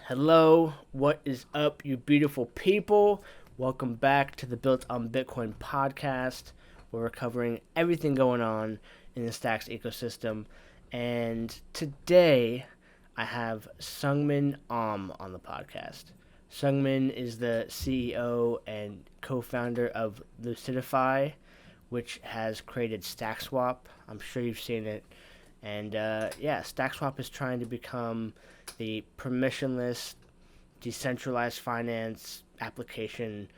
Hello, what is up, you beautiful people? Welcome back to the Built on Bitcoin podcast, where we're covering everything going on in the Stacks ecosystem. And today, I have Sungmin Aum on the podcast. Sungmin is the CEO and co-founder of Lucidefi, which has created Stackswap. I'm sure you've seen it. And Stackswap is trying to become the permissionless, decentralized finance application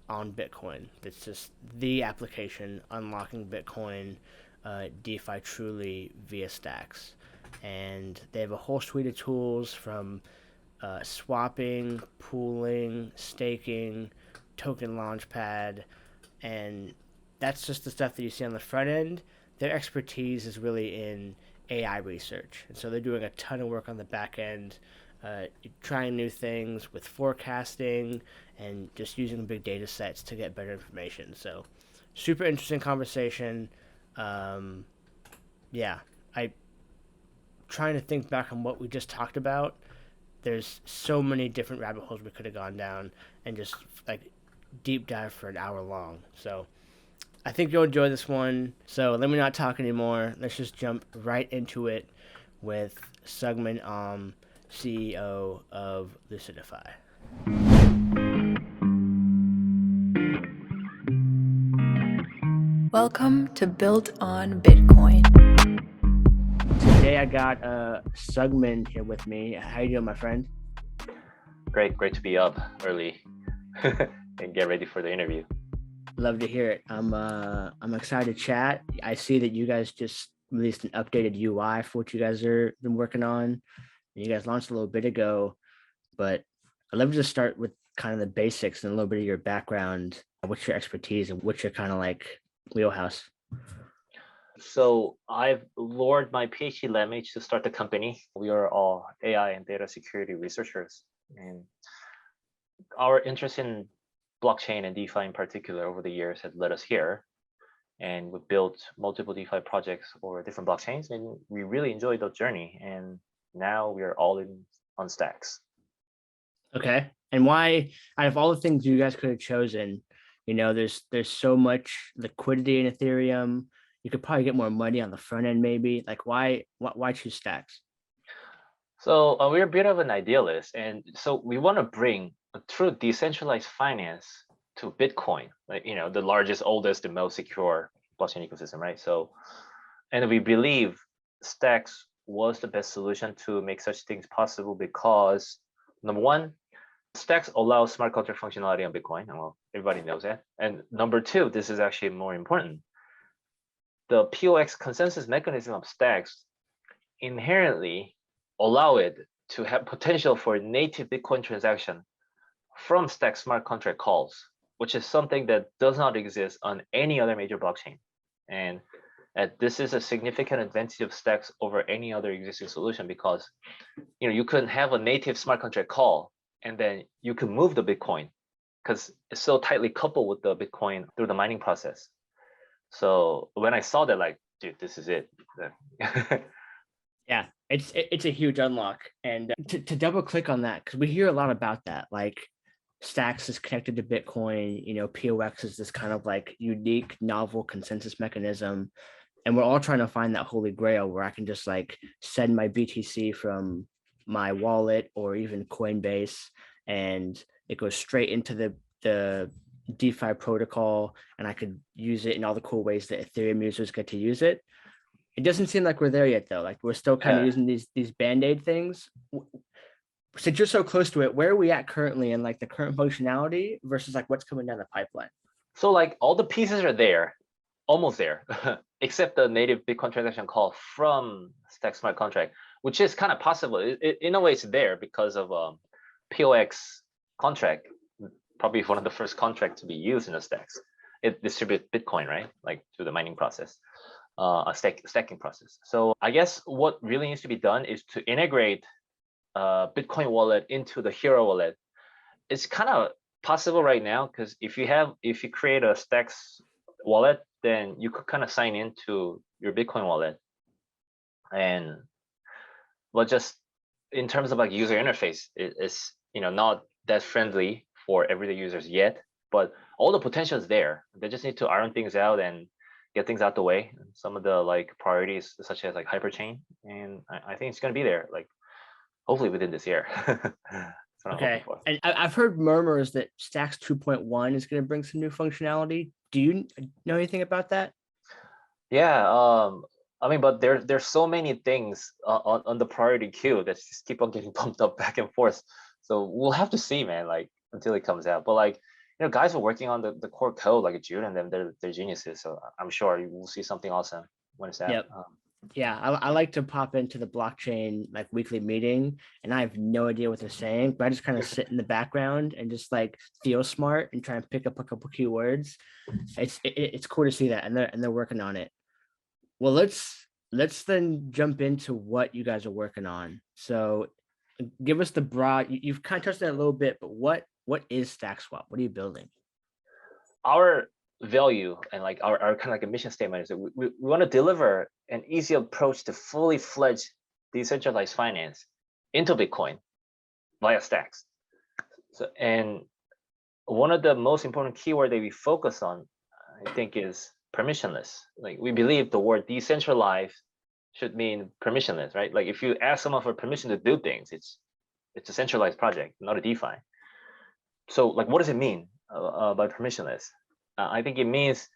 on Bitcoin. It's just the application unlocking Bitcoin DeFi truly via Stacks. And they have a whole suite of tools from swapping, pooling, staking, token launchpad, and that's just the stuff that you see on the front end. Their expertise is really in AI research, and so they're doing a ton of work on the back end, trying new things with forecasting and just using big data sets to get better information. So, super interesting conversation. Um, yeah, I trying to think back on what we just talked about. There's so many different rabbit holes we could have gone down and just like deep dive for an hour long. So I think you'll enjoy this one. So let me not talk anymore. Let's just jump right into it with Sungmin Aum, CEO of Lucidefi. Welcome to Built on Bitcoin. Today I got Sungmin here with me. How you doing, my friend? Great to be up early and get ready for the interview. Love to hear it. I'm excited to chat. I see that you guys just released an updated UI for what you guys are been working on. You guys launched a little bit ago, but I'd love to just start with kind of the basics and a little bit of your background. What's your expertise and what's your kind of like wheelhouse? So I've lured my PhD LMH to start the company. We are all AI and data security researchers, and our interest in blockchain and DeFi in particular over the years has led us here. And we've built multiple DeFi projects over different blockchains, and we really enjoyed the journey. And now we are all in on Stacks. Okay. And why, out of all the things you guys could have chosen, there's so much liquidity in Ethereum. You could probably get more money on the front end, maybe. Like, why choose Stacks? So we're a bit of an idealist, and so we want to bring a true decentralized finance to Bitcoin, like the largest, oldest, and most secure blockchain ecosystem, right? So, and we believe Stacks was the best solution to make such things possible because number one, Stacks allows smart contract functionality on Bitcoin. Well, everybody knows that. And number two, this is actually more important. The POX consensus mechanism of Stacks inherently allow it to have potential for native Bitcoin transaction from Stack smart contract calls, which is something that does not exist on any other major blockchain. And this is a significant advantage of Stacks over any other existing solution because you couldn't have a native smart contract call and then you can move the Bitcoin because it's so tightly coupled with the Bitcoin through the mining process. So when I saw that, like, dude, this is it. Yeah, it's a huge unlock. And to double click on that, because we hear a lot about that, like Stacks is connected to Bitcoin, POX is this kind of like unique, novel consensus mechanism. And we're all trying to find that holy grail where I can just like send my BTC from my wallet or even Coinbase, and it goes straight into the DeFi protocol, and I could use it in all the cool ways that Ethereum users get to use it. It doesn't seem like we're there yet, though. Like we're still kind of using these band-aid things. Since you're so close to it, where are we at currently in like the current functionality versus like what's coming down the pipeline? So like all the pieces are there, almost there, except the native Bitcoin transaction call from Stack smart contract, which is kind of possible. In a way, it's there because of POX contract, probably one of the first contracts to be used in the Stacks. It distributes Bitcoin, right? Like through the mining process, a stacking process. So I guess what really needs to be done is to integrate Bitcoin wallet into the Hero wallet. It's kind of possible right now because if you create a Stacks wallet, then you could kind of sign into your Bitcoin wallet, and we'll just in terms of like user interface, it's not that friendly for everyday users yet, but all the potential is there. They just need to iron things out and get things out the way. Some of the like priorities, such as like hyperchain, and I think it's gonna be there, like hopefully within this year. That's what I'm hoping Okay. for. And I've heard murmurs that Stacks 2.1 is going to bring some new functionality. Do you know anything about that? Yeah, I mean, but there's so many things on the priority queue that just keep on getting bumped up back and forth. So we'll have to see, man, like until it comes out. But like, guys are working on the core code like Jude and them. They're geniuses. So I'm sure you will see something awesome when it's out. Yep. Yeah, I like to pop into the blockchain like weekly meeting, and I have no idea what they're saying, but I just kind of sit in the background and just like feel smart and try and pick up a couple keywords. It's cool to see that, and they're working on it. Well, let's then jump into what you guys are working on. So, give us the broad. You've kind of touched on it a little bit, but what is Stackswap? What are you building? Our value and like our kind of like a mission statement is that we want to deliver an easy approach to fully fledged decentralized finance into Bitcoin via Stacks. So, and one of the most important keyword that we focus on, I think, is permissionless. Like we believe the word decentralized should mean permissionless, right? Like if you ask someone for permission to do things, it's a centralized project, not a DeFi. So like, what does it mean by permissionless? I think it means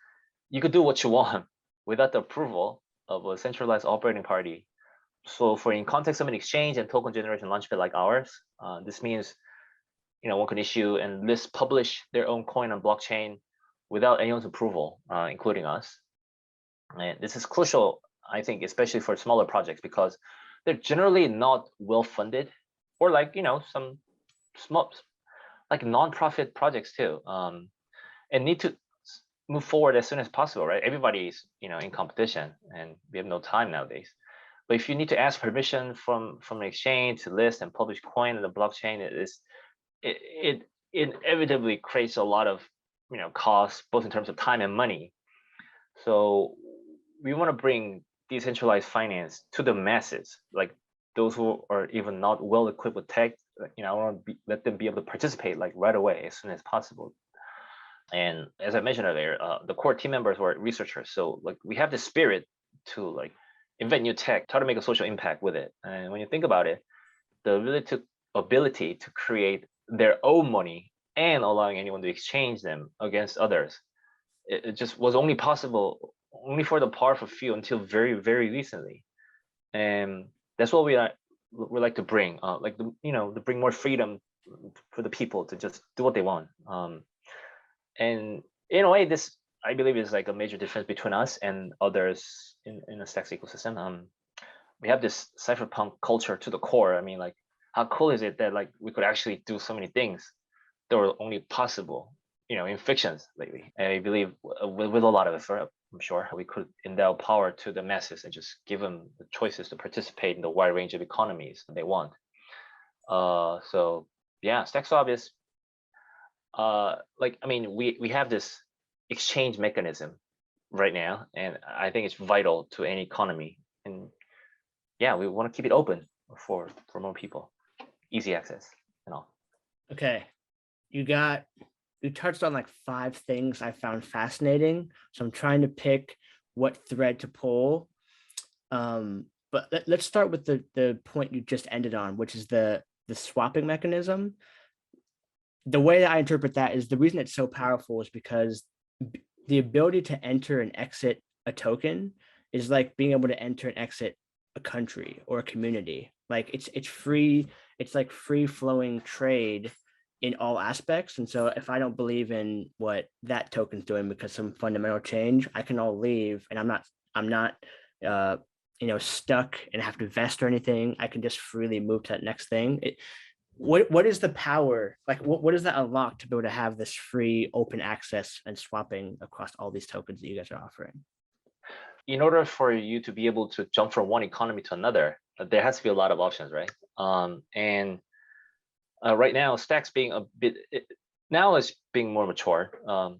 you could do what you want without the approval of a centralized operating party. So for in context of an exchange and token generation launchpad like ours, this means one can issue and publish their own coin on blockchain without anyone's approval, including us. And this is crucial, I think, especially for smaller projects because they're generally not well funded, or like some small like non-profit projects too, and need to move forward as soon as possible, right? Everybody's in competition, and we have no time nowadays. But if you need to ask permission from an exchange to list and publish coin on the blockchain, it inevitably creates a lot of costs, both in terms of time and money. So we want to bring decentralized finance to the masses, like those who are even not well equipped with tech. I want to let them be able to participate like right away as soon as possible. And as I mentioned earlier, the core team members were researchers, so like we have the spirit to like invent new tech, try to make a social impact with it. And when you think about it, the ability to create their own money and allowing anyone to exchange them against others, it just was only possible only for the powerful few until very, very recently. And that's what we like to bring, to bring more freedom for the people to just do what they want. And in a way, this I believe is like a major difference between us and others in the Stacks ecosystem. We have this cypherpunk culture to the core. I mean, like, how cool is it that like we could actually do so many things that were only possible, in fictions lately? And I believe with a lot of effort, I'm sure we could endow power to the masses and just give them the choices to participate in the wide range of economies they want. So yeah, Stackswap is we have this exchange mechanism right now, and I think it's vital to any economy. And yeah, we want to keep it open for more people, easy access and all. Okay, you touched on like 5 things I found fascinating, so I'm trying to pick what thread to pull. But let's start with the point you just ended on, which is the swapping mechanism. The way that I interpret that is the reason it's so powerful is because the ability to enter and exit a token is like being able to enter and exit a country or a community. Like it's free, it's like free flowing trade in all aspects. And so if I don't believe in what that token's doing because some fundamental change, I can all leave, and I'm not stuck and have to vest or anything. I can just freely move to that next thing. What is the power? Like what does that unlock to be able to have this free open access and swapping across all these tokens that you guys are offering? In order for you to be able to jump from one economy to another, there has to be a lot of options, right? And right now, Stacks being a bit now it's being more mature.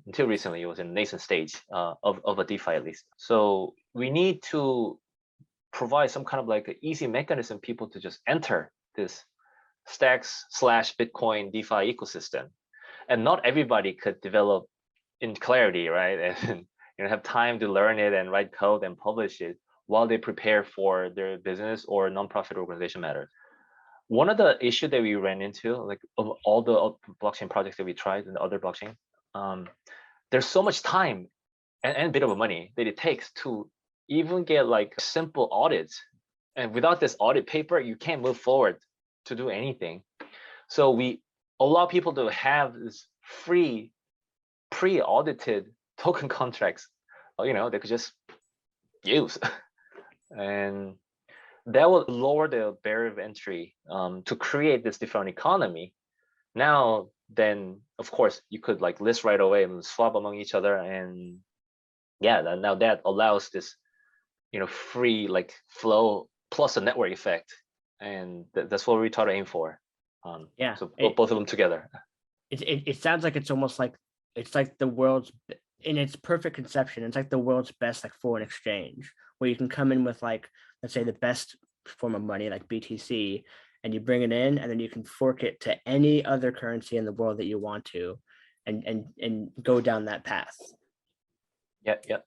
Until recently, it was in the nascent stage of a DeFi at least. So we need to provide some kind of like an easy mechanism people to just enter this Stacks/Bitcoin DeFi ecosystem, and not everybody could develop in clarity, right? And have time to learn it and write code and publish it while they prepare for their business or nonprofit organization matters. One of the issues that we ran into, like of all the blockchain projects that we tried in the other blockchain, there's so much time and a bit of money that it takes to even get like simple audits. And without this audit paper, you can't move forward to do anything. So we allow people to have this free, pre-audited token contracts, they could just use. And that will lower the barrier of entry to create this different economy. Now, then, of course, you could like list right away and swap among each other. And yeah, now that allows this, free like flow plus a network effect. And that's what we try to aim for. Yeah. So both of them together. It sounds like it's almost like it's like the world's, in its perfect conception, it's like the world's best like foreign exchange, where you can come in with like, let's say the best form of money like BTC, and you bring it in, and then you can fork it to any other currency in the world that you want to, and go down that path. Yeah.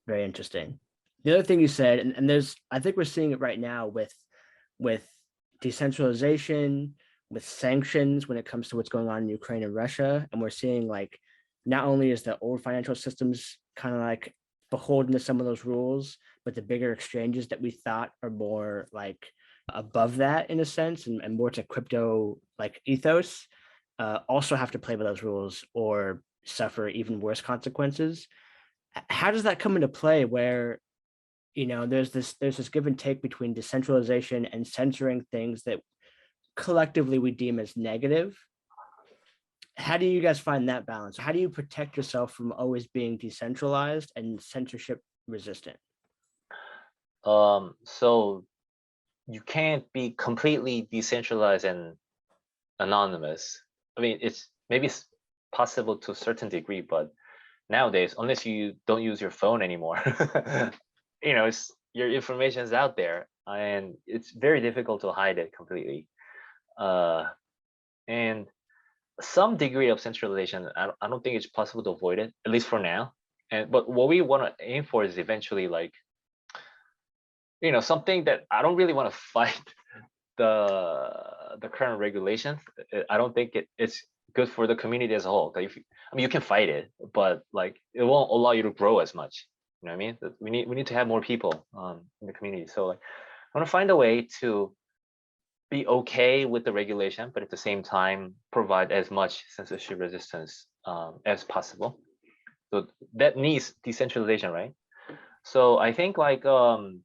Very interesting. The other thing you said, and there's, I think we're seeing it right now with decentralization, with sanctions when it comes to what's going on in Ukraine and Russia, and we're seeing like not only is the old financial systems kind of like beholden to some of those rules, but the bigger exchanges that we thought are more like above that in a sense, and more to crypto like ethos, also have to play by those rules or suffer even worse consequences. How does that come into play where, there's this give and take between decentralization and censoring things that collectively we deem as negative? How do you guys find that balance? How do you protect yourself from always being decentralized and censorship resistant? So you can't be completely decentralized and anonymous. I mean, maybe it's possible to a certain degree, but nowadays, unless you don't use your phone anymore, it's your information is out there, and it's very difficult to hide it completely. And some degree of centralization, I don't think it's possible to avoid it, at least for now. But what we want to aim for is eventually like, something that I don't really want to fight the current regulations. I don't think it's good for the community as a whole. You can fight it, but like it won't allow you to grow as much. You know what I mean? We need to have more people in the community. So like, I want to find a way to be okay with the regulation, but at the same time provide as much censorship resistance as possible. So that needs decentralization, right? So I think like the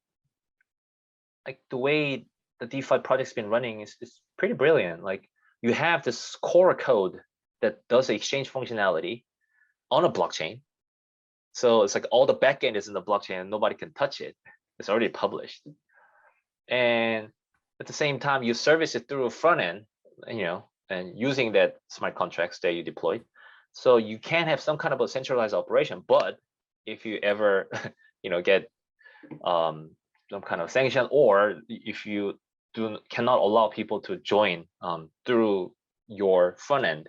way the DeFi project's been running is pretty brilliant. Like you have this core code that does the exchange functionality on a blockchain. So it's like all the backend is in the blockchain and nobody can touch it. It's already published. And at the same time, you service it through a front end, and using that smart contracts that you deployed. So you can have some kind of a centralized operation. But if you ever, get some kind of sanction, or if you cannot allow people to join through your front end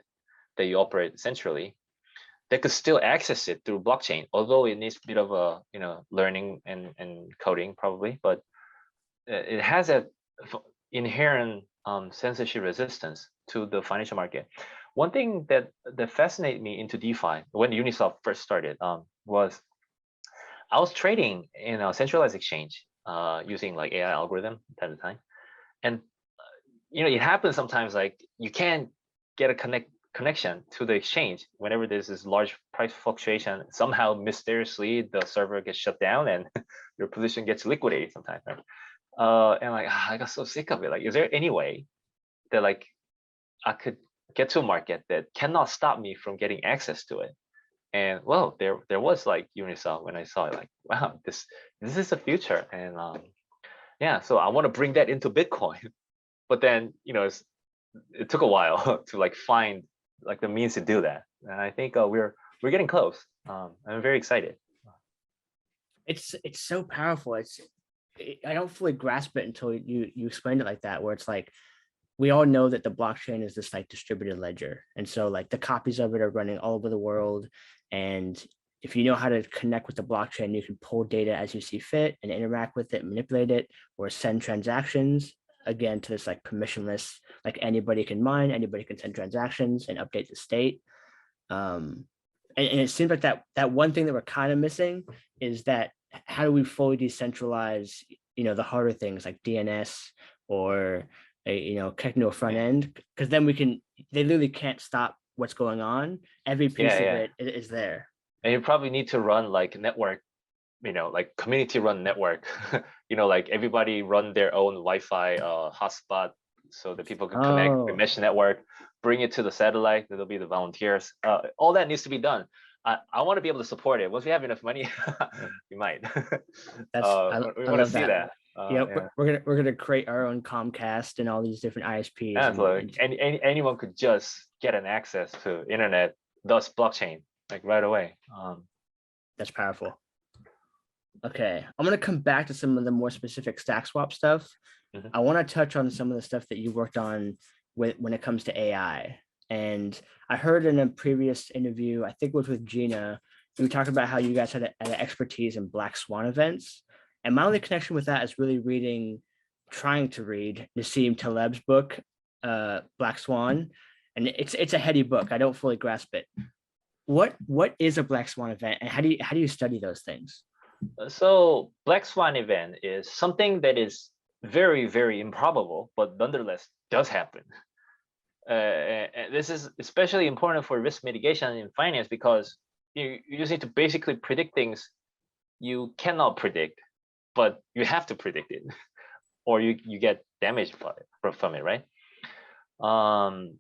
that you operate centrally, they could still access it through blockchain, although it needs a bit of a learning and coding probably, but it has a inherent censorship resistance to the financial market. One thing that fascinated me into DeFi when Uniswap first started was I was trading in a centralized exchange using like AI algorithm time to time, and it happens sometimes like you can't get a connection to the exchange whenever there's this large price fluctuation. Somehow mysteriously the server gets shut down and your position gets liquidated sometimes, right? And like I got so sick of it. Like, is there any way that like I could get to a market that cannot stop me from getting access to it? And well, there was like Uniswap when I saw it, like, wow, this is the future. And yeah, so I want to bring that into Bitcoin, but then it took a while to like find like the means to do that. And I think we're getting close. I'm very excited. It's so powerful. I don't fully grasp it until you explained it like that, where it's like we all know that the blockchain is this like distributed ledger. And so like the copies of it are running all over the world. And if you know how to connect with the blockchain, you can pull data as you see fit and interact with it, manipulate it, or send transactions again to this like permissionless, like anybody can mine, anybody can send transactions and update the state. And it seems like that one thing that we're kind of missing is that how do we fully decentralize, the harder things like DNS or connecting to a front end, because then they literally can't stop what's going on. Every piece of it is there. And you probably need to run like network, like community run network, like everybody run their own Wi-Fi hotspot so that people can connect the mesh network, bring it to the satellite. That'll be the volunteers. All that needs to be done. I want to be able to support it. Once we have enough money, we might. We want to see that. We're gonna create our own Comcast and all these different ISPs. Yeah, like anyone could just get an access to internet, thus blockchain, like right away. That's powerful. Okay, I'm gonna come back to some of the more specific Stackswap stuff. I want to touch on some of the stuff that you worked on when it comes to AI. And I heard in a previous interview, I think it was with Gina, we talked about how you guys had an expertise in Black Swan events. And my only connection with that is really trying to read Nassim Taleb's book, Black Swan. And it's a heady book. I don't fully grasp it. What is a Black Swan event, and how do you study those things? So Black Swan event is something that is very, very improbable, but nonetheless does happen. And this is especially important for risk mitigation in finance because you just need to basically predict things you cannot predict, but you have to predict it, or you get damaged from it, right? And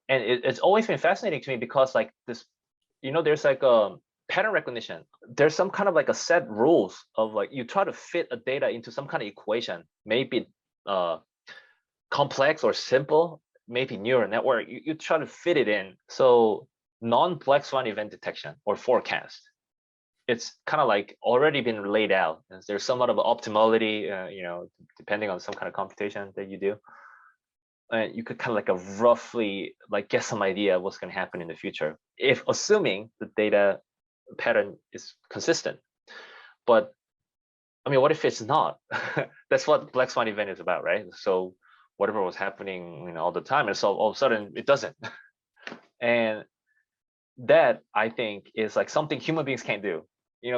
it's always been fascinating to me because like this, there's like a pattern recognition. There's some kind of like a set rules of like you try to fit a data into some kind of equation, maybe complex or simple, maybe neural network. You try to fit it in. So non-Black Swan event detection or forecast, it's kind of like already been laid out. There's somewhat of optimality, depending on some kind of computation that you do. And you could kind of like a roughly like get some idea of what's going to happen in the future, if assuming the data pattern is consistent. But I mean, what if it's not? That's what Black Swan event is about, right? So whatever was happening, all the time, and so all of a sudden it doesn't. And that I think is like something human beings can't do.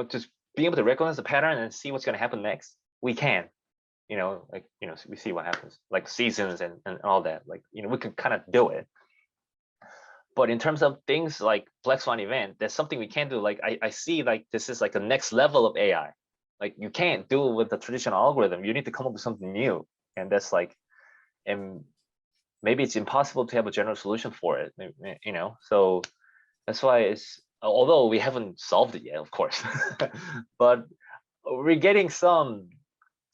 Just being able to recognize the pattern and see what's going to happen next. We can. We see what happens, like seasons and all that. Like, we could kind of do it. But in terms of things like Black Swan event, there's something we can't do. Like I see like this is like a next level of AI. Like you can't do it with the traditional algorithm. You need to come up with something new. And that's like, and maybe it's impossible to have a general solution for it, So that's why it's, although we haven't solved it yet, of course, but we're getting some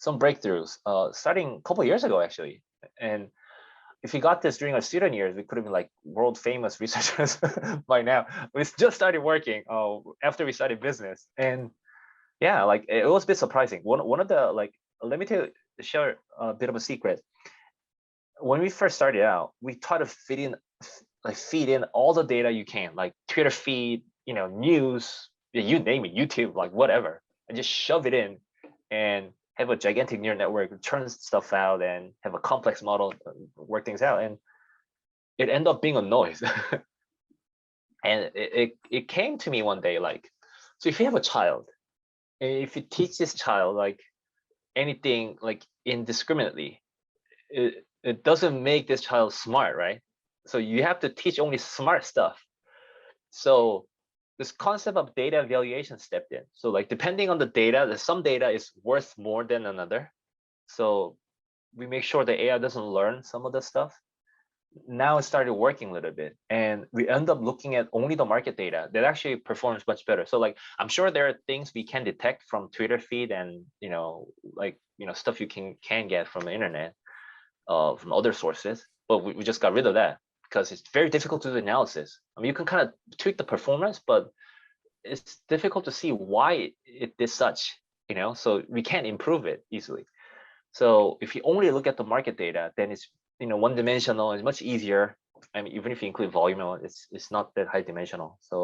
breakthroughs starting a couple of years ago, actually. And if we got this during our student years, we could have been like world famous researchers by now. We just started working after we started business. And yeah, like it was a bit surprising. One of the, like, let me share a bit of a secret. When we first started out, we tried to feed in all the data you can, like Twitter feed, news, you name it, YouTube, like whatever, and just shove it in and have a gigantic neural network, turn stuff out and have a complex model, work things out. And it ended up being a noise. And it came to me one day, like, so if you have a child, and if you teach this child like anything like indiscriminately, it doesn't make this child smart, right? So you have to teach only smart stuff. So this concept of data evaluation stepped in. So like depending on the data, some data is worth more than another. So we make sure the AI doesn't learn some of the stuff. Now it started working a little bit, and we end up looking at only the market data that actually performs much better. So like I'm sure there are things we can detect from Twitter feed and stuff you can get from the internet, from other sources, but we just got rid of that because it's very difficult to do analysis. I mean, you can kind of tweak the performance, but it's difficult to see why it did such, so we can't improve it easily. So if you only look at the market data, then it's one-dimensional. It's much easier. I mean, even if you include volume, it's not that high dimensional. So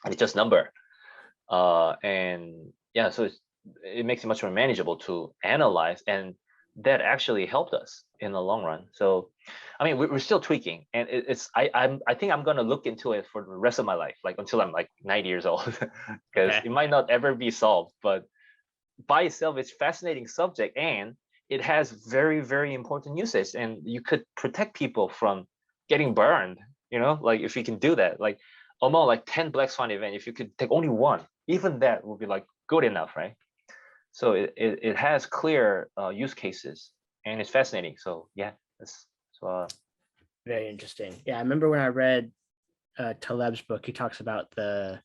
and it's just number. And yeah, so it makes it much more manageable to analyze, and that actually helped us in the long run. So I mean, we're still tweaking, and I think I'm gonna look into it for the rest of my life, like until I'm like 90 years old, because Okay. it might not ever be solved, but by itself it's fascinating subject, and it has very, very important usage, and you could protect people from getting burned, like if you can do that, like among like 10 black swan event, if you could take only one, even that would be like good enough, right? So it has clear use cases, and it's fascinating. So yeah, that's so Very interesting. Yeah, I remember when I read Taleb's book, he talks about the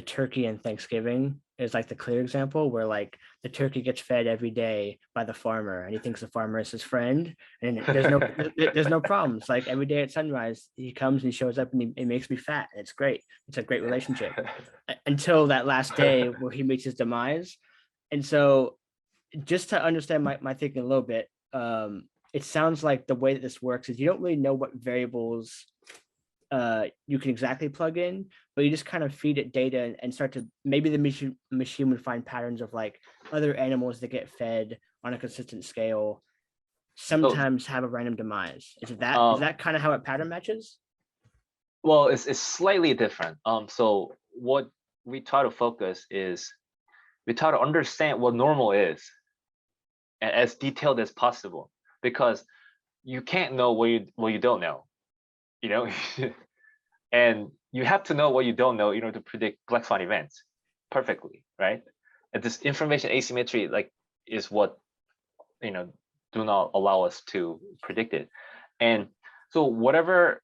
turkey and Thanksgiving is like the clear example where like the turkey gets fed every day by the farmer and he thinks the farmer is his friend, and there's no problems. Like every day at sunrise he comes and he shows up and he makes me fat, and it's great. It's a great relationship until that last day where he meets his demise. And so just to understand my thinking a little bit, it sounds like the way that this works is you don't really know what variables you can exactly plug in, but you just kind of feed it data and start to, maybe the machine would find patterns of like other animals that get fed on a consistent scale so sometimes have a random demise. Is um that kind of how it pattern matches? well, it's slightly different. So what we try to focus is we try to understand what normal is as detailed as possible, because you can't know what you don't know, you know and you have to know what you don't know in order to predict black swan events perfectly, right? And this information asymmetry like is what you know do not allow us to predict it. And so whatever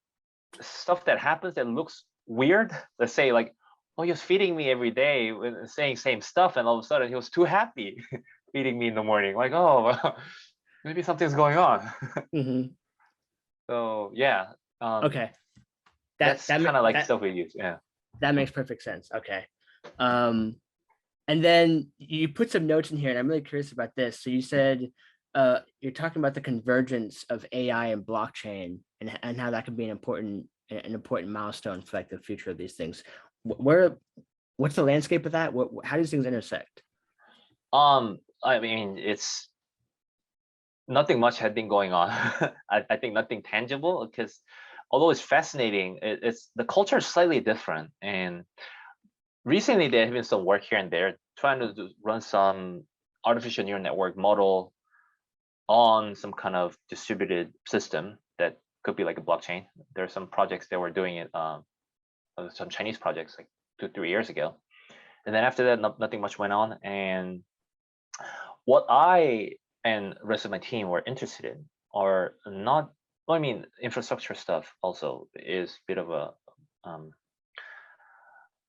stuff that happens that looks weird, let's say like, oh, he was feeding me every day and saying same stuff, and all of a sudden he was too happy feeding me in the morning, like, oh, maybe something's going on. Mm-hmm. So yeah, Okay, that that's that kind of like that stuff we use. Yeah. that makes perfect sense. Okay, um, and then you put some notes in here, and I'm really curious about this. So you said you're talking about the convergence of AI and blockchain, and how that could be an important milestone for like the future of these things. Where what's the landscape of that? How do these things intersect? I mean, it's nothing much had been going on. I think nothing tangible, because although it's fascinating, it's the culture is slightly different. And recently there have been some work here and there trying to run some artificial neural network model on some kind of distributed system that could be like a blockchain. There are some projects that were doing it, some Chinese projects like 2-3 years ago. And then after that, nothing much went on. And what I and the rest of my team were interested in are not, well, I mean, infrastructure stuff also is um,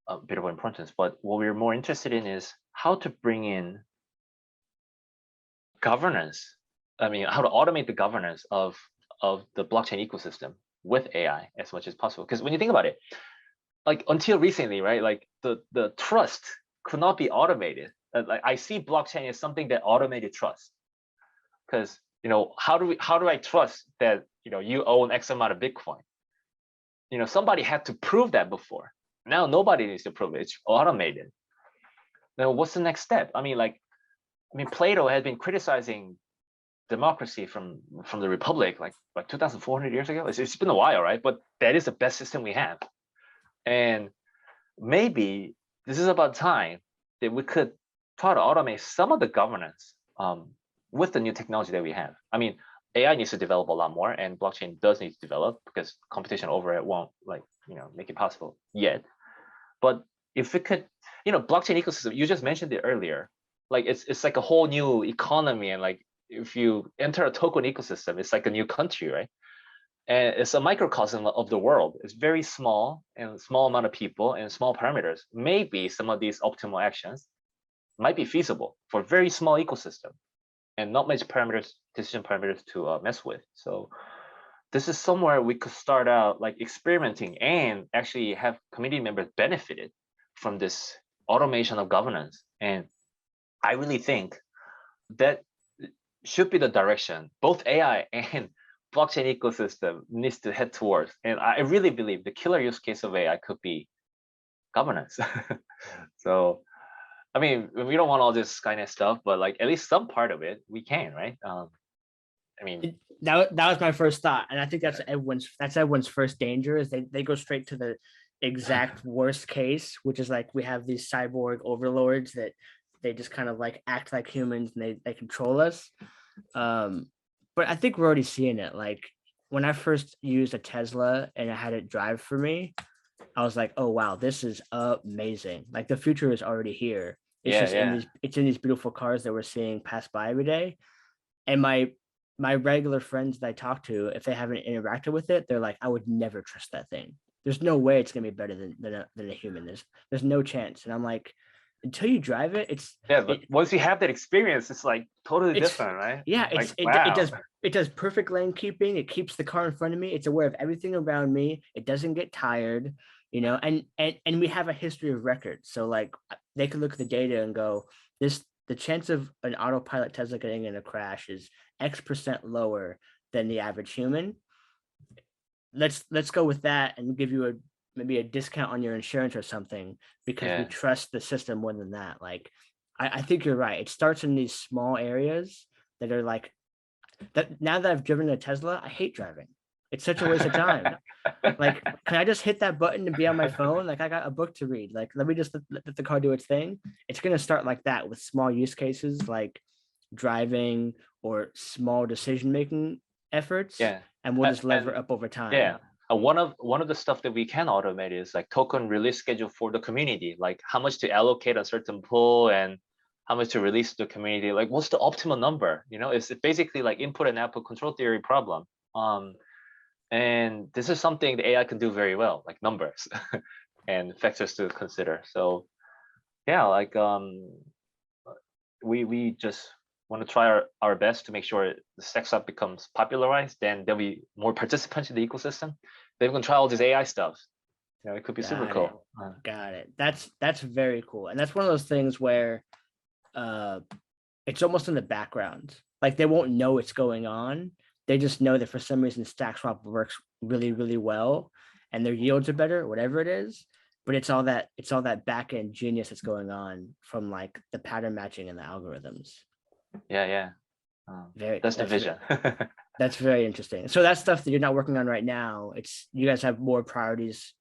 a bit of importance, but what we're more interested in is how to bring in governance. I mean, how to automate the governance of the blockchain ecosystem with AI as much as possible. Because when you think about it, like until recently, right, like the trust could not be automated. Like I see blockchain as something that automated trust, because how do I trust that you own X amount of Bitcoin? Somebody had to prove that before. Now nobody needs to prove it. It's automated. Now what's the next step? I mean, Plato had been criticizing democracy from the Republic like 2,400 years ago. It's been a while, right? But that is the best system we have, and maybe this is about time that we could try to automate some of the governance with the new technology that we have. I mean, AI needs to develop a lot more, and blockchain does need to develop because competition over it won't make it possible yet. But if it could, blockchain ecosystem, you just mentioned it earlier, like it's like a whole new economy, and like if you enter a token ecosystem, it's like a new country, right? And it's a microcosm of the world. It's very small and small amount of people and small parameters. Maybe some of these optimal actions might be feasible for a very small ecosystem and not much parameters, decision parameters to mess with. So this is somewhere we could start out like experimenting and actually have community members benefited from this automation of governance. And I really think that should be the direction both AI and blockchain ecosystem needs to head towards. And I really believe the killer use case of AI could be governance. So, I mean, we don't want all this kind of stuff, but like at least some part of it we can, right? I mean, That was my first thought, and I think that's everyone's first danger is they go straight to the exact worst case, which is like we have these cyborg overlords that they just kind of like act like humans and they control us. Um, but I think we're already seeing it. Like when I first used a Tesla and I had it drive for me, I was like, oh wow, this is amazing. Like the future is already here. It's yeah, just in yeah, these beautiful cars that we're seeing pass by every day. And my regular friends that I talk to, if they haven't interacted with it, they're like, I would never trust that thing. There's no way it's gonna be better than a human. There's no chance. And I'm like, until you drive it, yeah. But once you have that experience, it's like totally it's different, right? yeah, Like, wow. it does perfect lane keeping. It keeps the car in front of me. It's aware of everything around me. It doesn't get tired, and we have a history of records. So like they could look at the data and go, the chance of an autopilot Tesla getting in a crash is X% lower than the average human. Let's go with that and give you maybe a discount on your insurance or something because we Yeah, trust the system more than that. Like I think you're right. It starts in these small areas that are like that. Now that I've driven a Tesla, I hate driving. It's such a waste of time. Like, can I just hit that button and be on my phone? Like, I got a book to read. Like, let me just let the car do its thing. It's gonna start like that with small use cases like driving or small decision making efforts, yeah. and we'll just lever And up over time. yeah, one of the stuff that we can automate is like token release schedule for the community, like how much to allocate a certain pool and how much to release to the community. Like, what's the optimal number? It's basically like input and output control theory problem. And this is something the AI can do very well, like numbers and factors to consider. So yeah, like we just want to try our best to make sure the Stackswap becomes popularized. Then there'll be more participants in the ecosystem. Then we can try all this AI stuff. It could be super Got it. cool. Got it. That's very cool. And that's one of those things where uh it's almost in the background. Like they won't know it's going on. They just know that for some reason StackSwap works really, really well and their yields are better, whatever it is. But it's all that back end genius that's going on from like the pattern matching and the algorithms. Yeah, yeah. Very That's the vision. that's very interesting. So that stuff that you're not working on right now, it's you guys have more priorities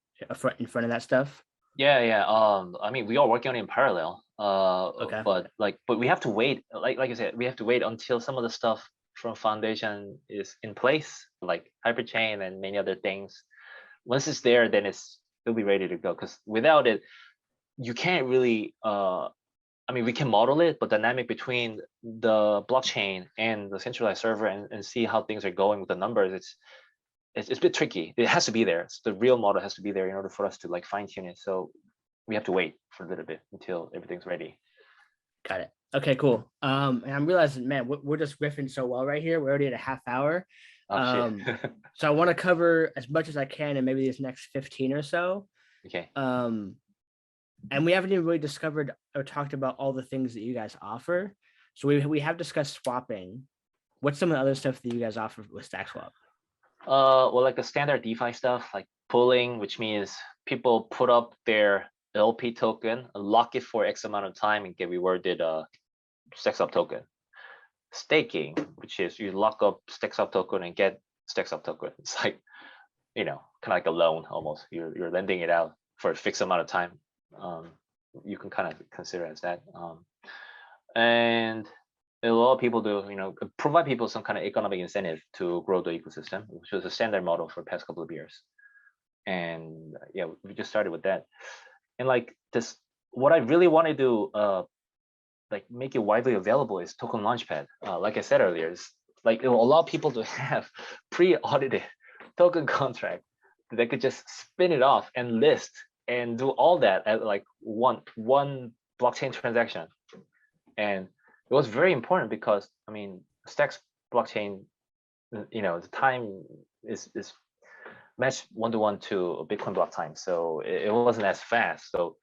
in front of that stuff. Yeah, yeah. I mean, we are working on it in parallel. Okay. But we have to wait. Like I said, we have to wait until some of the stuff from foundation is in place, like hyperchain and many other things. Once it's there, then it'll be ready to go. Because without it, you can't really. I mean, we can model it, but dynamic between the blockchain and the centralized server and see how things are going with the numbers. It's a bit tricky. It has to be there. So the real model has to be there in order for us to like fine tune it. So we have to wait for a little bit until everything's ready. Got it. Okay, cool. And I'm realizing, man, we're just riffing so well right here. We're already at a half hour. Oh shit. So I want to cover as much as I can in maybe these next 15 or so. Okay. And we haven't even really discovered or talked about all the things that you guys offer. So we have discussed swapping. What's some of the other stuff that you guys offer with StackSwap? Well, like the standard DeFi stuff, like pooling, which means people put up their LP token, lock it for X amount of time, and get rewarded StackSwap token. Staking, which is you lock up StackSwap token and get StackSwap token. It's like, kind of like a loan almost. You're lending it out for a fixed amount of time. You can kind of consider it as that. And a lot of people do, provide people some kind of economic incentive to grow the ecosystem, which was a standard model for the past couple of years. And yeah, we just started with that. And like this, what I really want to do, like make it widely available is Token Launchpad. Like I said earlier, it's like it will allow people to have pre-audited token contract that they could just spin it off and list and do all that at like one blockchain transaction. And it was very important because I mean, Stacks blockchain, the time is matched 1-to-1 to a Bitcoin block time, so it wasn't as fast. So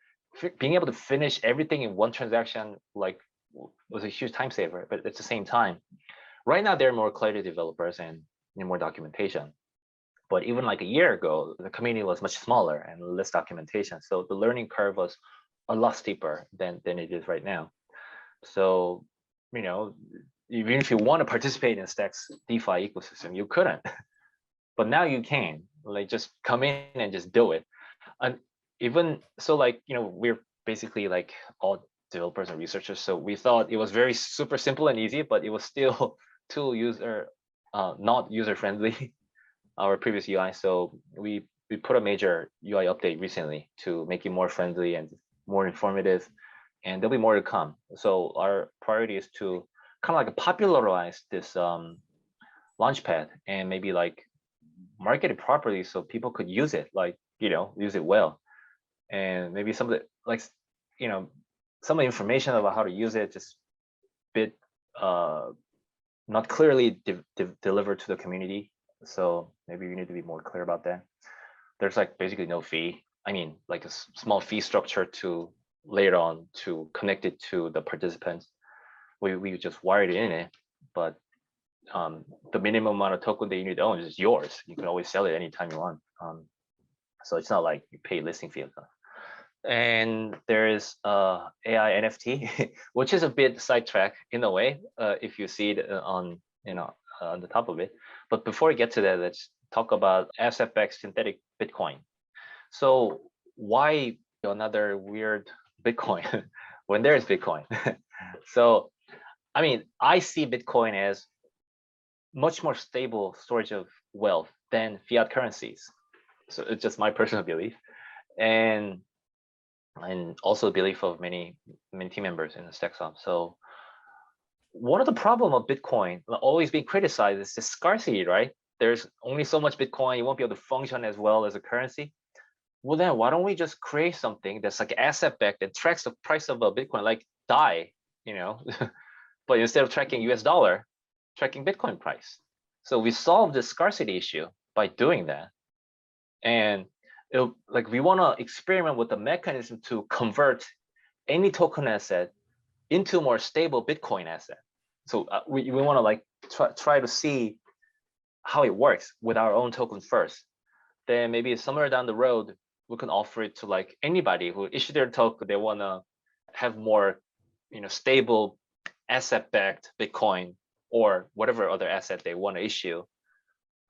being able to finish everything in one transaction like was a huge time saver, but at the same time, Right now, there are more Clarity developers and more documentation. But even like a year ago, the community was much smaller and less documentation. So the learning curve was a lot steeper than it is right now. So, you know, even if you want to participate in Stacks DeFi ecosystem, you couldn't. But now you can, like, just come in and just do it. And even so, like, you know, we're basically like all developers and researchers. So we thought it was very super simple and easy, but it was still too not user friendly, our previous UI. So we put a major UI update recently to make it more friendly and more informative, and there'll be more to come. So our priority is to kind of like popularize this launchpad and maybe like market it properly so people could use it, like, you know, use it well. And maybe some of the, like, you know, some of the information about how to use it just bit not clearly delivered to the community. So maybe we need to be more clear about that. There's like basically no fee. I mean, like a small fee structure to later on to connect it to the participants. We just wired it in it, but the minimum amount of token that you need to own is yours. You can always sell it anytime you want. So it's not like you pay listing fee. And there is AI NFT, which is a bit sidetrack in a way, if you see it on, you know, on the top of it. But before we get to that, let's talk about asset-backed synthetic Bitcoin. So why another weird Bitcoin when there's Bitcoin? So, I mean, I see Bitcoin as much more stable storage of wealth than fiat currencies. So it's just my personal belief. And also the belief of many team members in the Stackswap. So one of the problem of Bitcoin always being criticized is the scarcity, right? There's only so much Bitcoin, you won't be able to function as well as a currency. Well, then why don't we just create something that's like asset backed that tracks the price of a Bitcoin, like DAI, you know, but instead of tracking US dollar, tracking Bitcoin price. So we solve the scarcity issue by doing that. And like we want to experiment with the mechanism to convert any token asset into more stable Bitcoin asset. So we want to like try to see how it works with our own token first. Then maybe somewhere down the road, we can offer it to like anybody who issue their token. They want to have more, you know, stable asset-backed Bitcoin or whatever other asset they want to issue.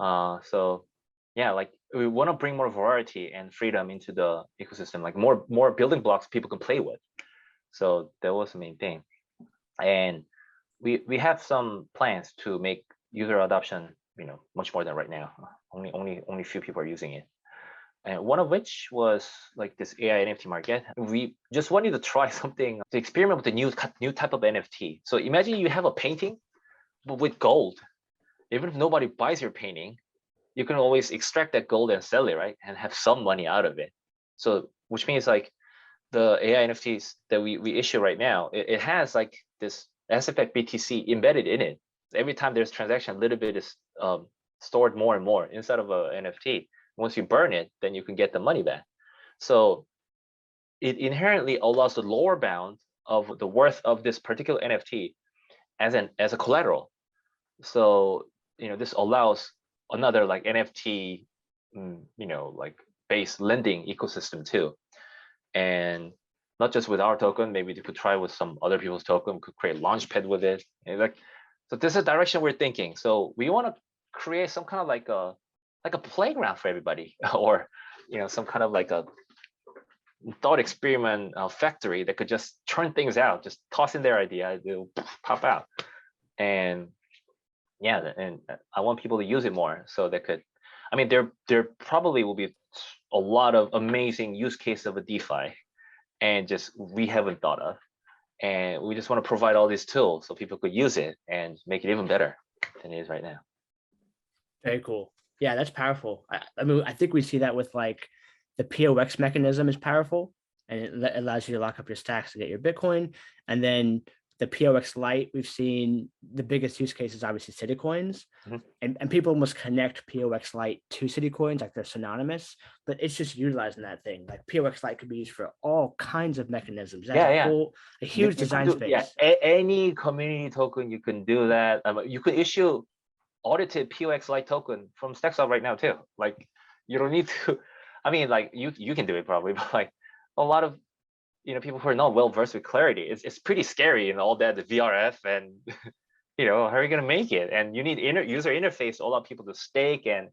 So yeah, like we want to bring more variety and freedom into the ecosystem, like more building blocks people can play with. So that was the main thing. And we have some plans to make user adoption, you know, much more than right now. Only few people are using it. And one of which was like this AI NFT market. We just wanted to try something to experiment with the new type of NFT. So imagine you have a painting, but with gold. Even if nobody buys your painting, you can always extract that gold and sell it, right? And have some money out of it. So which means like the AI NFTs that we issue right now, it has like this asset-backed BTC embedded in it. Every time there's transaction, a little bit is stored more and more inside of a NFT. Once you burn it, then you can get the money back. So it inherently allows the lower bound of the worth of this particular NFT as a collateral. So, you know, this allows another like NFT, you know, like base lending ecosystem too. And not just with our token, maybe you could try with some other people's token, we could create a launchpad with it. And like, so this is the direction we're thinking. So we want to create some kind of like a playground for everybody, or, you know, some kind of like a thought experiment factory that could just churn things out, just toss in their idea, it'll pop out. And yeah, and I want people to use it more so they could, I mean, there probably will be a lot of amazing use cases of a DeFi and just we haven't thought of. And we just want to provide all these tools so people could use it and make it even better than it is right now. Very cool. Yeah, that's powerful. I mean, I think we see that with like the POX mechanism is powerful, and it allows you to lock up your stacks to get your Bitcoin. And then the POX Lite, we've seen the biggest use case is obviously city coins, and people almost connect POX Lite to city coins like they're synonymous, but it's just utilizing that thing. Like POX Lite could be used for all kinds of mechanisms. That's a huge You design could do, space. any community token you can do that. You could issue audited POX Lite token from Stackswap right now too. Like you don't need to. I mean, like you can do it probably, but like a lot of people who are not well versed with Clarity, it's pretty scary and all that, the VRF, and how are you gonna make it? And you need user interface to allow people to stake and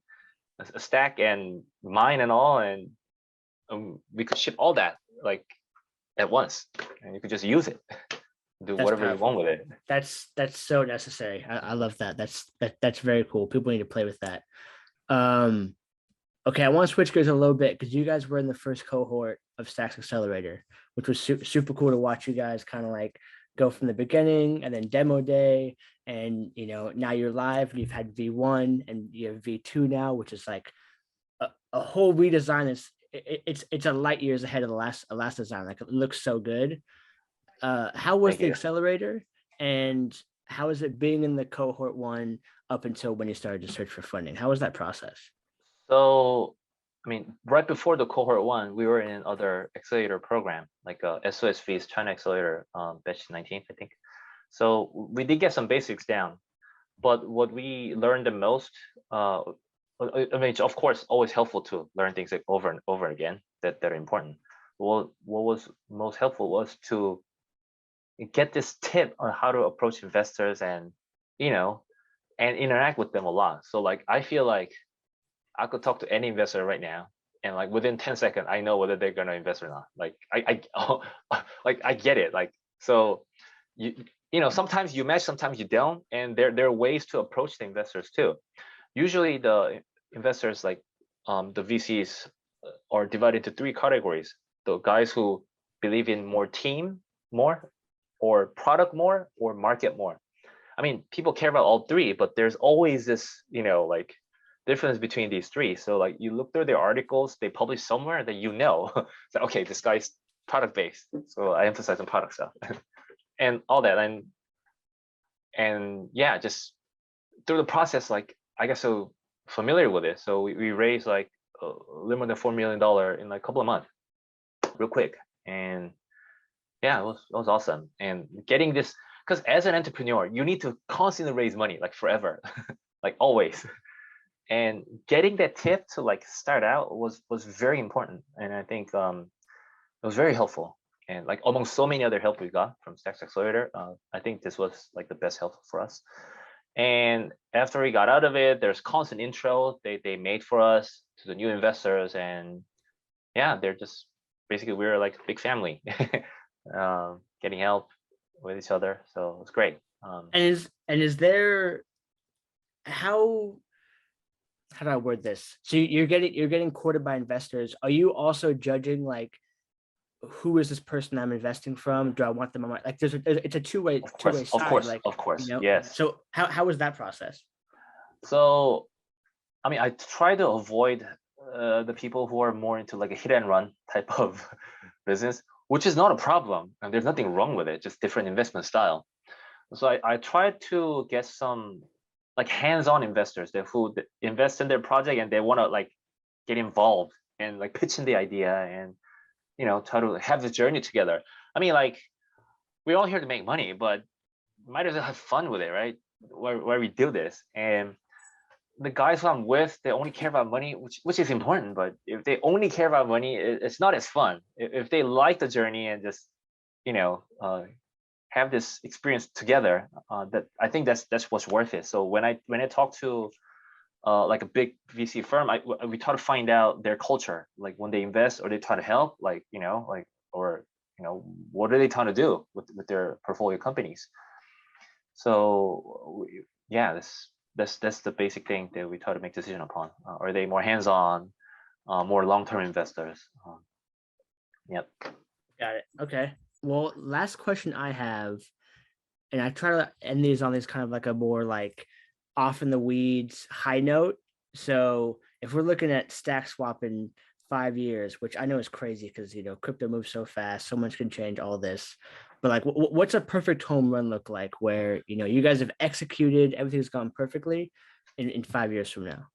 stack and mine and all, and we could ship all that like at once, and you could just use it, do That's whatever you powerful. want with it. That's so necessary. I love that. That's very cool. People need to play with that. Okay, I want to switch gears a little bit because you guys were in the first cohort of Stacks Accelerator, which was super cool to watch you guys kind of like go from the beginning and then demo day, and now you're live and you've had V1 and you have V2 now, which is like a whole redesign. It's a light years ahead of the last design. Like it looks so good. How was Thank the you. accelerator, and how is it being in the cohort one up until when you started to search for funding? How was that process? So, I mean, right before the cohort one, we were in other accelerator program, like SOSV's China Accelerator, batch 19th, I think. So we did get some basics down, but what we learned the most, I mean, it's of course always helpful to learn things like over and over again that are important. What was most helpful was to get this tip on how to approach investors and interact with them a lot. So like I feel like I could talk to any investor right now, and like within 10 seconds, I know whether they're gonna invest or not. Like like I get it. Like so, sometimes you match, sometimes you don't, and there are ways to approach the investors too. Usually, the investors like the VCs are divided into three categories: the guys who believe in more team more, or product more, or market more. I mean, people care about all three, but there's always this like difference between these three. So like you look through their articles they publish somewhere that so, okay, this guy's product based, so I emphasize on product stuff and all that. And yeah, just through the process, like I got so familiar with it, so we raised like a little more than $4 million in like a couple of months, real quick. And yeah, it was awesome. And getting this, because as an entrepreneur you need to constantly raise money like forever like always. And getting that tip to like start out was very important, and I think it was very helpful. And like among so many other help we got from Stacks Accelerator, I think this was like the best help for us. And after we got out of it, there's constant intro they made for us to the new investors, and yeah, they're just basically we're like a big family, getting help with each other, so it's great. And is there how do I word this? So you're getting courted by investors. Are you also judging like who is this person I'm investing from? Do I want them on my like? It's a two-way side. Like Of course, yes. So how was that process? So I mean, I try to avoid the people who are more into like a hit and run type of business, which is not a problem, and there's nothing wrong with it, just different investment style. So I try to get some like hands-on investors that who invest in their project and they want to like get involved and like pitch in the idea and try to have this journey together. I mean, like we're all here to make money, but might as well have fun with it, right? Where we do this. And the guys who I'm with, they only care about money, which is important. But if they only care about money, it's not as fun. If they like the journey and just have this experience together, that I think that's what's worth it. So when I talk to like a big VC firm, we try to find out their culture, like when they invest or they try to help, like or what are they trying to do with their portfolio companies. So yeah, that's the basic thing that we try to make decision upon. Are they more hands-on, more long-term investors? Yep. Got it. Okay. Well, last question I have, and I try to end these on this kind of like a more like off in the weeds high note. So if we're looking at Stackswap in 5 years, which I know is crazy because crypto moves so fast, so much can change all this. but like, what's a perfect home run look like where, you guys have executed, everything's gone perfectly in 5 years from now?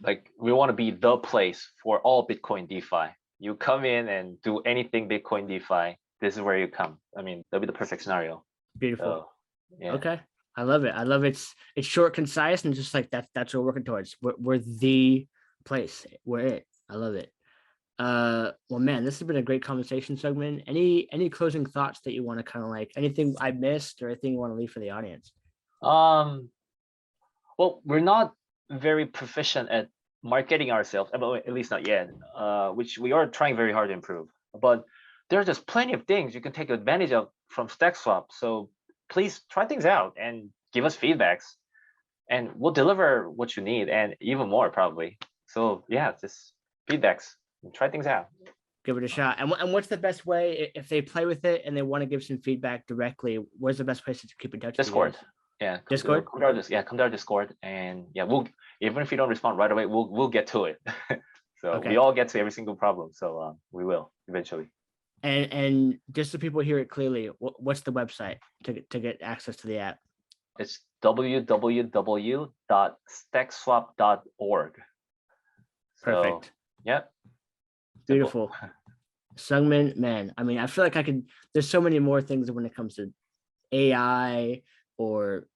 Like we want to be the place for all Bitcoin DeFi. You come in and do anything Bitcoin DeFi. This is where you come. I mean, that'll be the perfect scenario. Beautiful. So, yeah. Okay. I love it. It's short, concise, and just like that's what we're working towards. We're the place. We're it. I love it. Well, man, this has been a great conversation, Sungmin. Any closing thoughts that you want to kind of like, anything I missed or anything you want to leave for the audience? Well, we're not very proficient at marketing ourselves, at least not yet, which we are trying very hard to improve. But there's just plenty of things you can take advantage of from Stackswap. So please try things out and give us feedbacks, and we'll deliver what you need and even more probably. So yeah, just feedbacks. Try things out. Give it a shot. And what's the best way if they play with it and they want to give some feedback directly? Where's the best place to keep in touch? Discord. Yeah, Discord. Come to our Discord, and yeah, we'll, even if you don't respond right away, we'll get to it. So Okay. We all get to every single problem. So we will eventually. And just so people hear it clearly, what's the website to get access to the app? It's www.stackswap.org. Perfect. Yeah. Beautiful. Sungmin, man, I mean, I feel like there's so many more things when it comes to AI or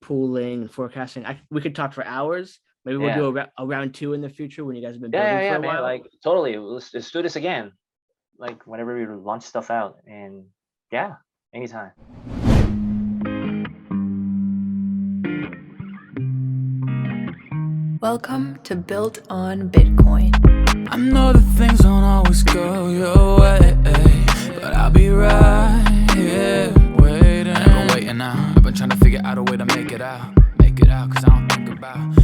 pooling and forecasting. We could talk for hours. Maybe we'll do a round 2 in the future when you guys have been building for a while. Like totally. Let's do this again. Like whenever we launch stuff out, and yeah, anytime. Welcome to Built on Bitcoin. I know that things don't always go your way, but I'll be right here waiting. I've been waiting now. I've been trying to figure out a way to make it out, cause I don't think about